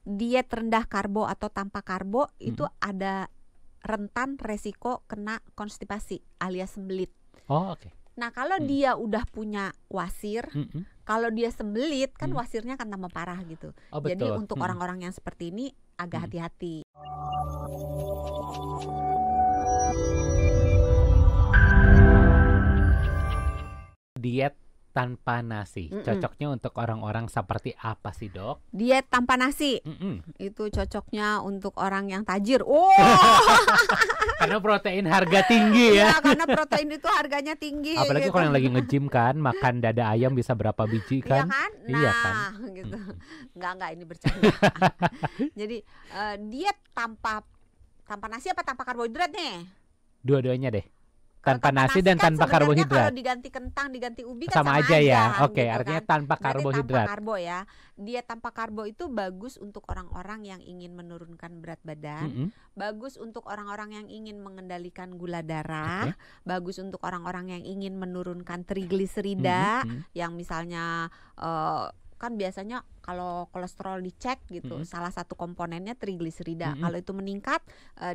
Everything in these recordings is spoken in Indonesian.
diet rendah karbo atau tanpa karbo itu ada rentan resiko kena konstipasi alias sembelit. Oh, oke. Nah, kalau dia udah punya wasir, kalau dia sembelit kan wasirnya akan tambah parah gitu. Oh, Jadi betul. untuk orang-orang yang seperti ini agak hati-hati. Diet tanpa nasi, cocoknya untuk orang-orang seperti apa sih, Dok? Diet tanpa nasi itu cocoknya untuk orang yang tajir. Karena protein harga tinggi ya. Ya, karena protein itu harganya tinggi. Apalagi gitu. kalau yang lagi nge-gym kan, makan dada ayam bisa berapa biji kan? Iya kan? Nah, Iya kan? gitu. Enggak ini bercanda. Jadi diet tanpa nasi apa tanpa karbohidrat nih? Dua-duanya deh. Kalau Tanpa nasi dan kan tanpa sebenarnya karbohidrat. Kalau diganti kentang, diganti ubi kan Sama aja ya. Oke, gitu artinya kan. tanpa Berarti karbohidrat. tanpa karbo ya. Diet tanpa karbo itu bagus untuk orang-orang yang ingin menurunkan berat badan, bagus untuk orang-orang yang ingin mengendalikan gula darah, bagus untuk orang-orang yang ingin menurunkan trigliserida, yang misalnya kan biasanya kalau kolesterol dicek gitu, salah satu komponennya trigliserida. Kalau itu meningkat,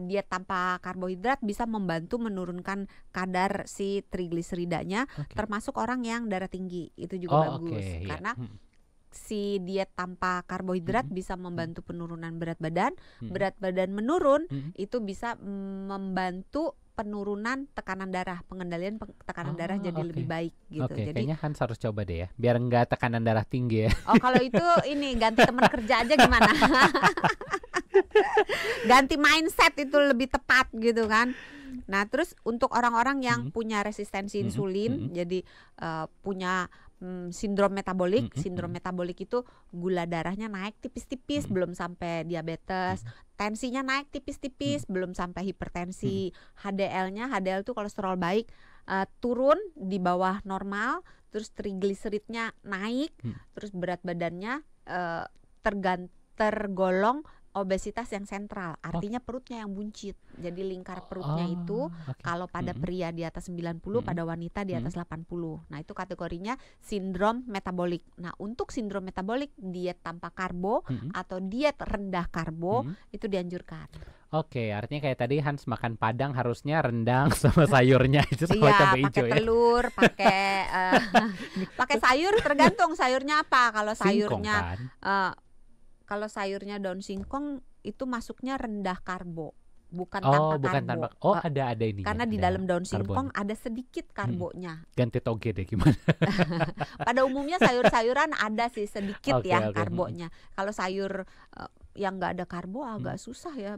diet tanpa karbohidrat bisa membantu menurunkan kadar si trigliseridanya, termasuk orang yang darah tinggi. Itu juga bagus karena si diet tanpa karbohidrat bisa membantu penurunan berat badan. Berat badan menurun itu bisa membantu penurunan tekanan darah, pengendalian tekanan darah jadi lebih baik gitu. Oke, jadi kayaknya Hans harus coba deh ya, biar enggak tekanan darah tinggi ya. Oh, kalau itu ini ganti teman kerja aja gimana? Ganti mindset itu lebih tepat gitu kan. Nah, terus untuk orang-orang yang punya resistensi insulin, jadi punya sindrom metabolik. Sindrom metabolik itu gula darahnya naik tipis-tipis, belum sampai diabetes. Tensinya naik tipis-tipis, belum sampai hipertensi. HDL itu kolesterol baik, turun di bawah normal. Terus trigliseridnya naik, terus berat badannya tergolong obesitas yang sentral, artinya perutnya yang buncit. Jadi lingkar perutnya itu kalau pada pria di atas 90, pada wanita di atas 80. Nah, itu kategorinya sindrom metabolik. Nah, untuk sindrom metabolik, diet tanpa karbo atau diet rendah karbo itu dianjurkan. Oke, artinya kayak tadi Hans makan padang harusnya rendang sama sayurnya itu sama cabai hijau ya. Pakai telur, pakai sayur, tergantung sayurnya apa. Kalau sayurnya kalau sayurnya daun singkong itu masuknya rendah karbo, bukan tanpa karbo. Ada ini. Karena di dalam daun singkong ada sedikit karbonya. Ganti toge deh gimana? Pada umumnya sayur-sayuran ada sih sedikit karbonya. Kalau sayur yang nggak ada karbo agak susah ya.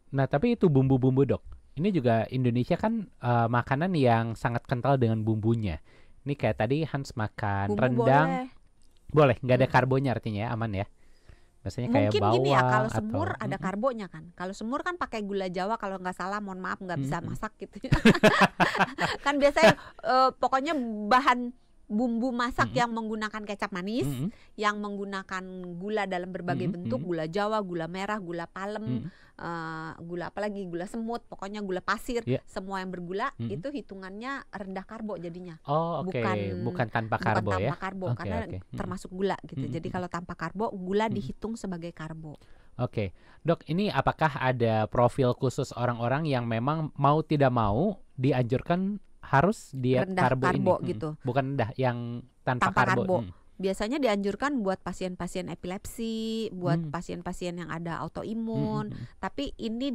Nah, tapi itu bumbu-bumbu, Dok. Ini juga Indonesia kan makanan yang sangat kental dengan bumbunya. Ini kayak tadi Hans makan Bumbu rendang. Boleh, nggak ada karbonya artinya ya, aman ya. Biasanya kayak mungkin bawang gini ya, kalau atau semur ada karbonya kan. Kalau semur kan pakai gula Jawa, kalau nggak salah, mohon maaf nggak bisa masak gitu. Kan biasanya pokoknya bahan bumbu masak yang menggunakan kecap manis, yang menggunakan gula dalam berbagai bentuk, gula Jawa, gula merah, gula palem, gula apalagi, gula semut, pokoknya gula pasir, semua yang bergula itu hitungannya rendah karbo jadinya. Bukan tanpa karbo ya. Tanpa karbo karena termasuk gula gitu. Jadi kalau tanpa karbo, gula dihitung sebagai karbo. Oke, Dok, ini apakah ada profil khusus orang-orang yang memang mau tidak mau dianjurkan harus diet rendah karbo ini? Gitu. Bukan rendah, yang tanpa karbo. Biasanya dianjurkan buat pasien-pasien epilepsi, buat pasien-pasien yang ada autoimun. Tapi ini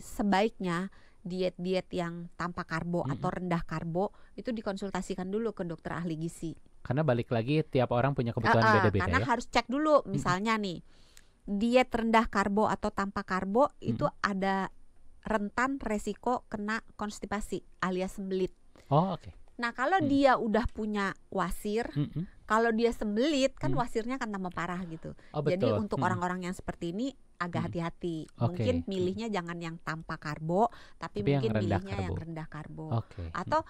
sebaiknya diet-diet yang tanpa karbo atau rendah karbo itu dikonsultasikan dulu ke dokter ahli gizi. Karena balik lagi tiap orang punya kebutuhan beda-beda karena ya. harus cek dulu, misalnya nih, diet rendah karbo atau tanpa karbo itu ada rentan resiko kena konstipasi alias sembelit. Nah, kalau dia udah punya wasir, kalau dia sembelit kan wasirnya akan tambah parah gitu. Jadi untuk orang-orang yang seperti ini agak hati-hati. Mungkin milihnya jangan yang tanpa karbo, tapi mungkin milihnya yang rendah karbo. Atau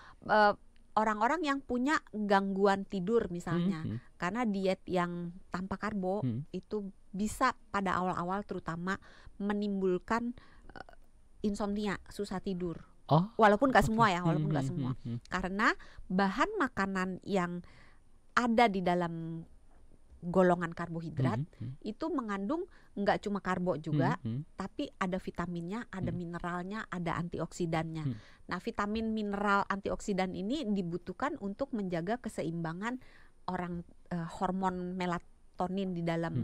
orang-orang yang punya gangguan tidur misalnya, karena diet yang tanpa karbo itu bisa pada awal-awal terutama menimbulkan insomnia, susah tidur. Walaupun nggak semua ya, karena bahan makanan yang ada di dalam golongan karbohidrat itu mengandung nggak cuma karbo juga, tapi ada vitaminnya, ada mineralnya, ada antioksidannya. Nah, vitamin, mineral, antioksidan ini dibutuhkan untuk menjaga keseimbangan hormon melatonin di dalam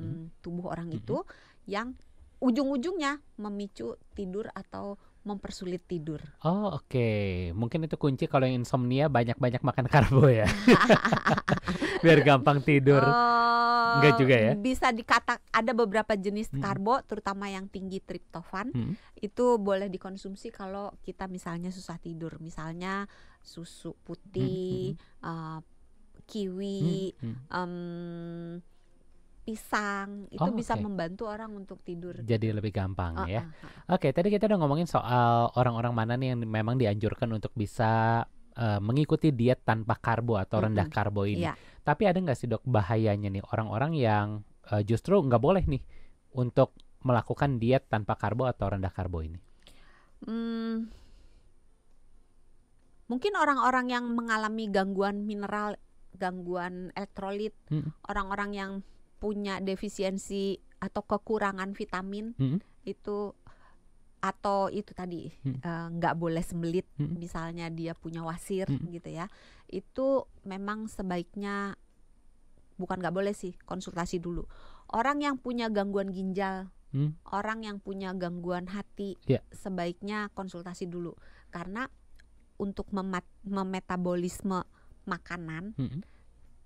tubuh orang itu, yang ujung-ujungnya memicu tidur atau mempersulit tidur. Oh, oke. Mungkin itu kunci kalau yang insomnia, banyak-banyak makan karbo ya. Biar gampang tidur. Enggak juga ya? Bisa ada beberapa jenis karbo, terutama yang tinggi triptofan, itu boleh dikonsumsi kalau kita misalnya susah tidur. Misalnya susu putih, kiwi, pisang, itu bisa membantu orang untuk tidur. Jadi lebih gampang ya. Oke, tadi kita udah ngomongin soal orang-orang mana nih yang memang dianjurkan untuk bisa mengikuti diet tanpa karbo atau rendah karbo ini. Tapi ada nggak sih dok bahayanya nih orang-orang yang justru nggak boleh nih untuk melakukan diet tanpa karbo atau rendah karbo ini? Mungkin orang-orang yang mengalami gangguan mineral, gangguan elektrolit, orang-orang yang punya defisiensi atau kekurangan vitamin itu, atau itu tadi nggak boleh sembelit, misalnya dia punya wasir gitu ya, itu memang sebaiknya, bukan nggak boleh sih, konsultasi dulu. Orang yang punya gangguan ginjal, orang yang punya gangguan hati, sebaiknya konsultasi dulu, karena untuk memetabolisme makanan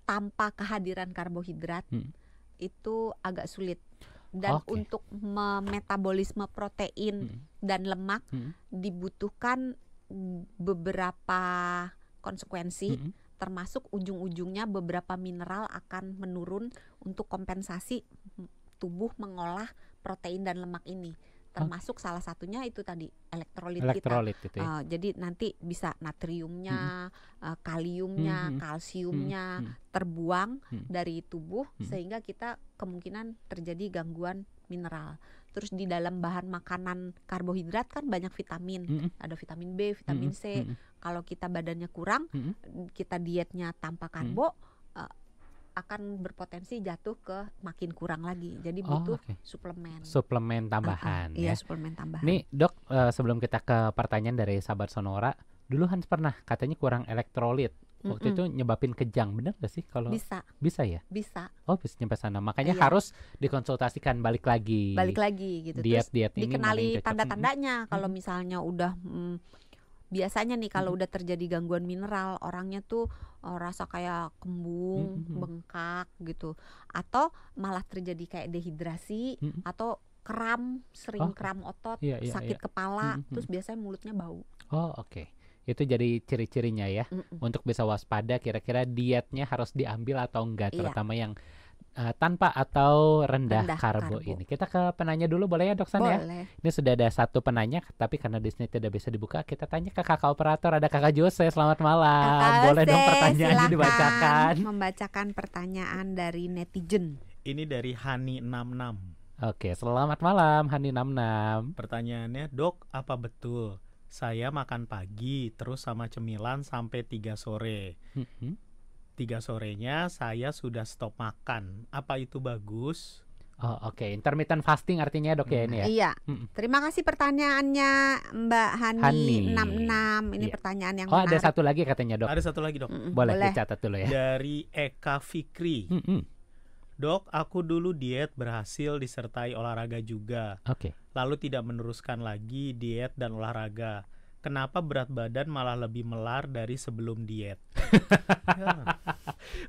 tanpa kehadiran karbohidrat itu agak sulit. Dan untuk memetabolisme protein dan lemak dibutuhkan beberapa konsekuensi, termasuk ujung-ujungnya beberapa mineral akan menurun untuk kompensasi tubuh mengolah protein dan lemak ini. Termasuk salah satunya itu tadi elektrolit kita. Gitu ya. Jadi nanti bisa natriumnya, kaliumnya, kalsiumnya terbuang dari tubuh, sehingga kita kemungkinan terjadi gangguan mineral. Terus di dalam bahan makanan karbohidrat kan banyak vitamin, ada vitamin B, vitamin C. Kalau kita badannya kurang, kita dietnya tanpa karbo, akan berpotensi jatuh ke makin kurang lagi. Jadi butuh suplemen tambahan. Iya, suplemen tambahan. Nih dok, sebelum kita ke pertanyaan dari sahabat Sonora, dulu Hans pernah katanya kurang elektrolit. Waktu itu nyebabin kejang, benar gak sih? Kalau bisa ya? Bisa. Oh, bisa nyampe sana. Makanya harus dikonsultasikan balik lagi gitu. Diet ini dikenali tanda-tandanya. Kalau misalnya udah biasanya nih kalau udah terjadi gangguan mineral, orangnya tuh rasa kayak kembung, bengkak gitu, atau malah terjadi kayak dehidrasi, atau kram, sering kram otot, sakit kepala, terus biasanya mulutnya bau. Itu jadi ciri-cirinya ya. Untuk bisa waspada kira-kira dietnya harus diambil atau enggak, terutama yang tanpa atau rendah karbo ini. Kita ke penanya dulu boleh ya dok San ya? Ini sudah ada satu penanya, tapi karena di sini tidak bisa dibuka, kita tanya ke kakak operator. Ada kakak Jose, selamat malam. Boleh dong pertanyaannya dibacakan? Membacakan pertanyaan dari netizen. Ini dari Hani66. Oke, selamat malam Hani66. Pertanyaannya, dok, apa betul saya makan pagi terus sama cemilan sampai 3 sore? 3 sorenya saya sudah stop makan. Apa itu bagus? Intermittent fasting artinya dok ya ini ya? Iya. Terima kasih pertanyaannya Mbak Hani 66. Ini pertanyaan yang menarik. Ada satu lagi katanya dok. Ada satu lagi dok. Boleh dicatat dulu ya. Dari Eka Fikri. Dok, aku dulu diet berhasil disertai olahraga juga. Lalu tidak meneruskan lagi diet dan olahraga. Kenapa berat badan malah lebih melar dari sebelum diet?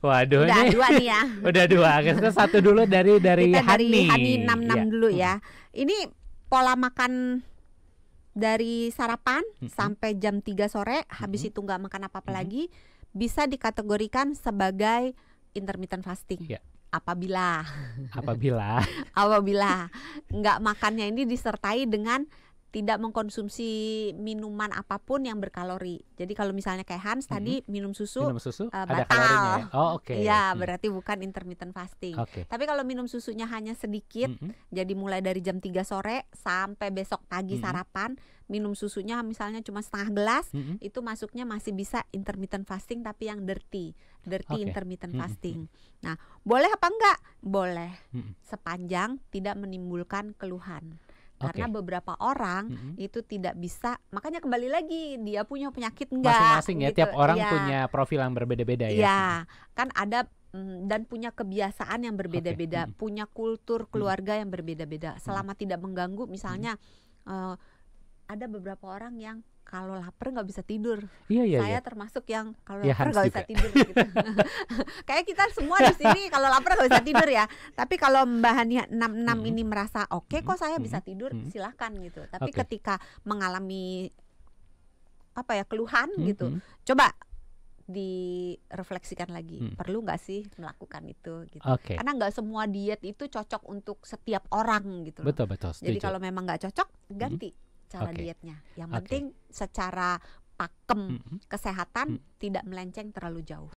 Waduh, udah nih. 2 nih ya. Udah 2. Kita satu dulu dari kita Hani. Hani 66 dulu ya. Ini pola makan dari sarapan sampai jam 3 sore, habis itu nggak makan apa-apa lagi, bisa dikategorikan sebagai intermittent fasting. Apabila nggak makannya ini disertai dengan tidak mengkonsumsi minuman apapun yang berkalori. Jadi kalau misalnya kayak Hans tadi minum susu ada kalorinya ya. Oh, oke. Iya, berarti bukan intermittent fasting. Tapi kalau minum susunya hanya sedikit, jadi mulai dari jam 3 sore sampai besok pagi sarapan, minum susunya misalnya cuma setengah gelas, itu masuknya masih bisa intermittent fasting tapi yang dirty intermittent fasting. Nah, boleh apa enggak? Boleh. Sepanjang tidak menimbulkan keluhan. Karena beberapa orang itu tidak bisa, makanya kembali lagi dia punya penyakit enggak. Masing-masing ya, gitu. tiap orang punya profil yang berbeda-beda ya. Iya, kan ada dan punya kebiasaan yang berbeda-beda, punya kultur keluarga yang berbeda-beda. Selama tidak mengganggu, misalnya ada beberapa orang yang kalau lapar nggak bisa tidur. Saya termasuk yang kalau lapar nggak bisa tidur gitu. Kayak kita semua di sini kalau lapar nggak bisa tidur ya. Tapi kalau Mbak Hania 66 ini merasa oke kok saya bisa tidur, silahkan gitu. Tapi ketika mengalami keluhan gitu, coba direfleksikan lagi, perlu nggak sih melakukan itu gitu. Karena nggak semua diet itu cocok untuk setiap orang gitu. Betul. Jadi kalau memang nggak cocok, ganti cara dietnya. Yang penting secara pakem kesehatan tidak melenceng terlalu jauh.